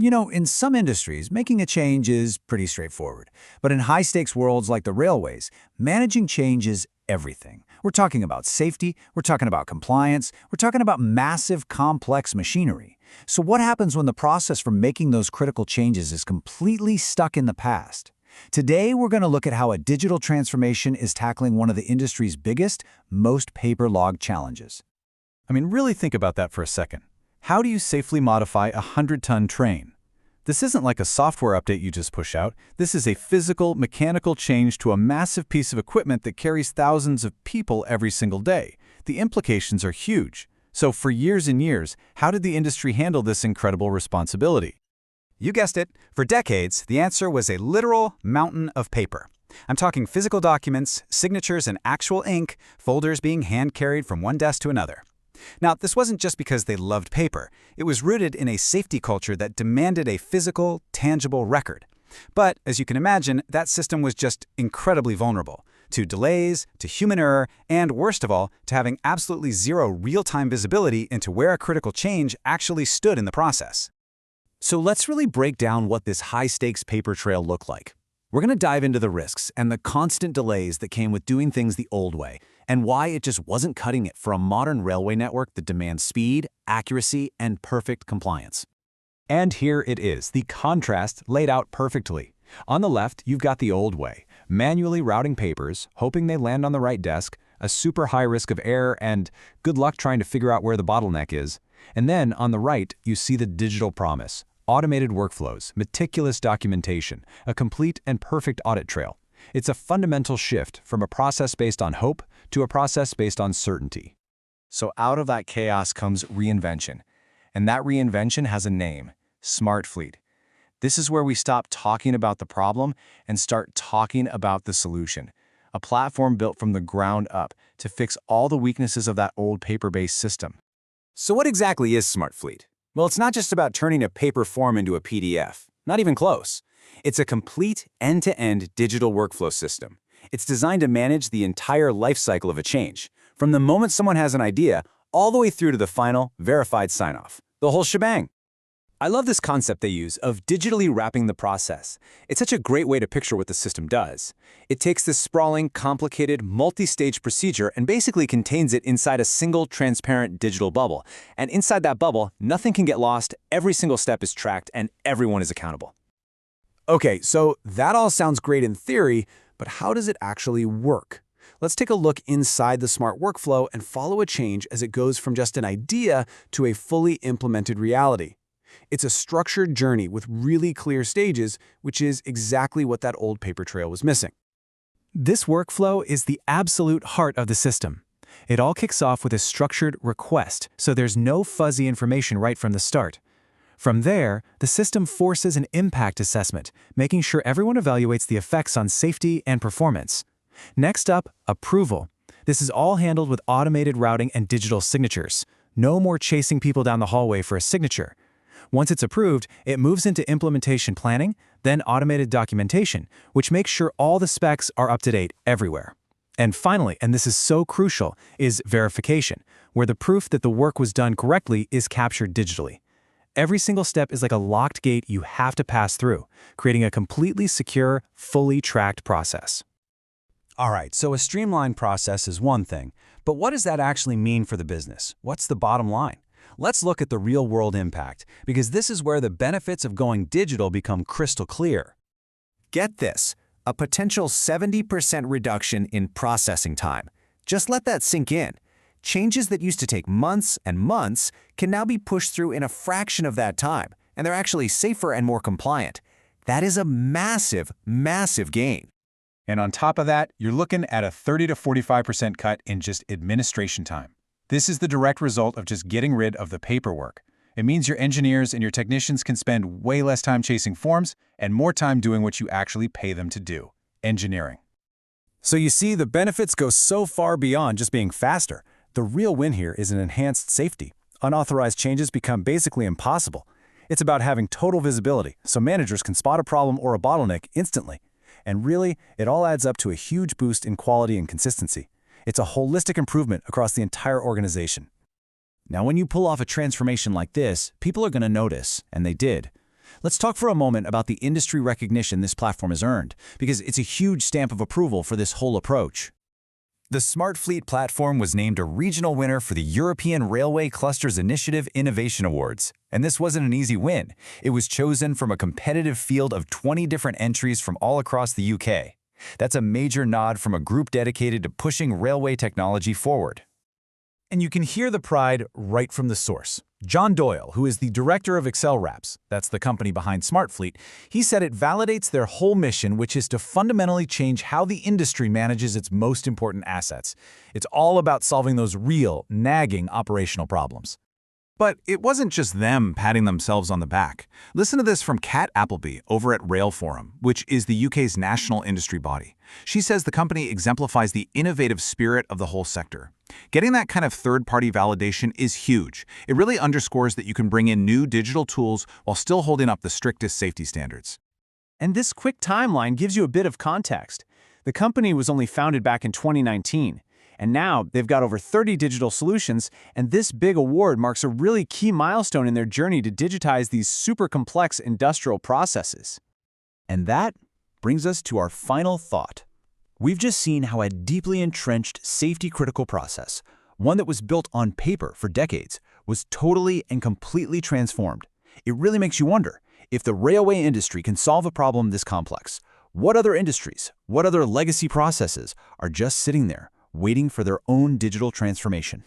In some industries, making a change is pretty straightforward. But in high-stakes worlds like the railways, managing change is everything. We're talking about safety, we're talking about compliance, we're talking about massive, complex machinery. So what happens when the process for making those critical changes is completely stuck in the past? Today, we're going to look at how a digital transformation is tackling one of the industry's biggest, most paper-logged challenges. Really think about that for a second. How do you safely modify a 100-ton train? This isn't like a software update you just push out. This is a physical, mechanical change to a massive piece of equipment that carries thousands of people every single day. The implications are huge. So for years and years, how did the industry handle this incredible responsibility? You guessed it. For decades, the answer was a literal mountain of paper. I'm talking physical documents, signatures and actual ink, folders being hand-carried from one desk to another. Now, this wasn't just because they loved paper. It was rooted in a safety culture that demanded a physical, tangible record. But, as you can imagine, that system was just incredibly vulnerable to delays, to human error, and worst of all, to having absolutely zero real-time visibility into where a critical change actually stood in the process. So let's really break down what this high-stakes paper trail looked like. We're going to dive into the risks and the constant delays that came with doing things the old way, and why it just wasn't cutting it for a modern railway network that demands speed, accuracy, and perfect compliance. And here it is, the contrast laid out perfectly. On the left, you've got the old way, manually routing papers, hoping they land on the right desk, a super high risk of error, and good luck trying to figure out where the bottleneck is. And then, on the right, you see the digital promise. Automated workflows, meticulous documentation, a complete and perfect audit trail. It's a fundamental shift from a process based on hope to a process based on certainty. So out of that chaos comes reinvention. And that reinvention has a name, SmartFleet. This is where we stop talking about the problem and start talking about the solution. A platform built from the ground up to fix all the weaknesses of that old paper-based system. So what exactly is SmartFleet? Well, it's not just about turning a paper form into a PDF. Not even close. It's a complete end-to-end digital workflow system. It's designed to manage the entire life cycle of a change, from the moment someone has an idea all the way through to the final, verified sign-off. The whole shebang. I love this concept they use of digitally wrapping the process. It's such a great way to picture what the system does. It takes this sprawling, complicated, multi-stage procedure and basically contains it inside a single, transparent digital bubble. And inside that bubble, nothing can get lost, every single step is tracked, and everyone is accountable. Okay, so that all sounds great in theory, but how does it actually work? Let's take a look inside the smart workflow and follow a change as it goes from just an idea to a fully implemented reality. It's a structured journey with really clear stages, which is exactly what that old paper trail was missing. This workflow is the absolute heart of the system. It all kicks off with a structured request, so there's no fuzzy information right from the start. From there, the system forces an impact assessment, making sure everyone evaluates the effects on safety and performance. Next up, approval. This is all handled with automated routing and digital signatures. No more chasing people down the hallway for a signature. Once it's approved, it moves into implementation planning, then automated documentation, which makes sure all the specs are up to date everywhere. And finally, and this is so crucial, is verification, where the proof that the work was done correctly is captured digitally. Every single step is like a locked gate you have to pass through, creating a completely secure, fully tracked process. All right, so a streamlined process is one thing, but what does that actually mean for the business? What's the bottom line? Let's look at the real-world impact, because this is where the benefits of going digital become crystal clear. Get this, a potential 70% reduction in processing time. Just let that sink in. Changes that used to take months and months can now be pushed through in a fraction of that time, and they're actually safer and more compliant. That is a massive, massive gain. And on top of that, you're looking at a 30 to 45% cut in just administration time. This is the direct result of just getting rid of the paperwork. It means your engineers and your technicians can spend way less time chasing forms and more time doing what you actually pay them to do, engineering. So you see, the benefits go so far beyond just being faster. The real win here is an enhanced safety. Unauthorized changes become basically impossible. It's about having total visibility, so managers can spot a problem or a bottleneck instantly. And really, it all adds up to a huge boost in quality and consistency. It's a holistic improvement across the entire organization. Now, when you pull off a transformation like this, people are going to notice, and they did. Let's talk for a moment about the industry recognition this platform has earned, because it's a huge stamp of approval for this whole approach. The SmartFleet platform was named a regional winner for the European Railway Clusters Initiative Innovation Awards. And this wasn't an easy win. It was chosen from a competitive field of 20 different entries from all across the UK. That's a major nod from a group dedicated to pushing railway technology forward. And you can hear the pride right from the source. John Doyle, who is the director of ExcelWraps, that's the company behind SmartFleet, he said it validates their whole mission, which is to fundamentally change how the industry manages its most important assets. It's all about solving those real, nagging operational problems. But it wasn't just them patting themselves on the back. Listen to this from Kat Appleby over at Rail Forum, which is the UK's national industry body. She says the company exemplifies the innovative spirit of the whole sector. Getting that kind of third-party validation is huge. It really underscores that you can bring in new digital tools while still holding up the strictest safety standards. And this quick timeline gives you a bit of context. The company was only founded back in 2019. And now they've got over 30 digital solutions, and this big award marks a really key milestone in their journey to digitize these super complex industrial processes. And that brings us to our final thought. We've just seen how a deeply entrenched safety-critical process, one that was built on paper for decades, was totally and completely transformed. It really makes you wonder, if the railway industry can solve a problem this complex, what other industries, what other legacy processes are just sitting there, waiting for their own digital transformation?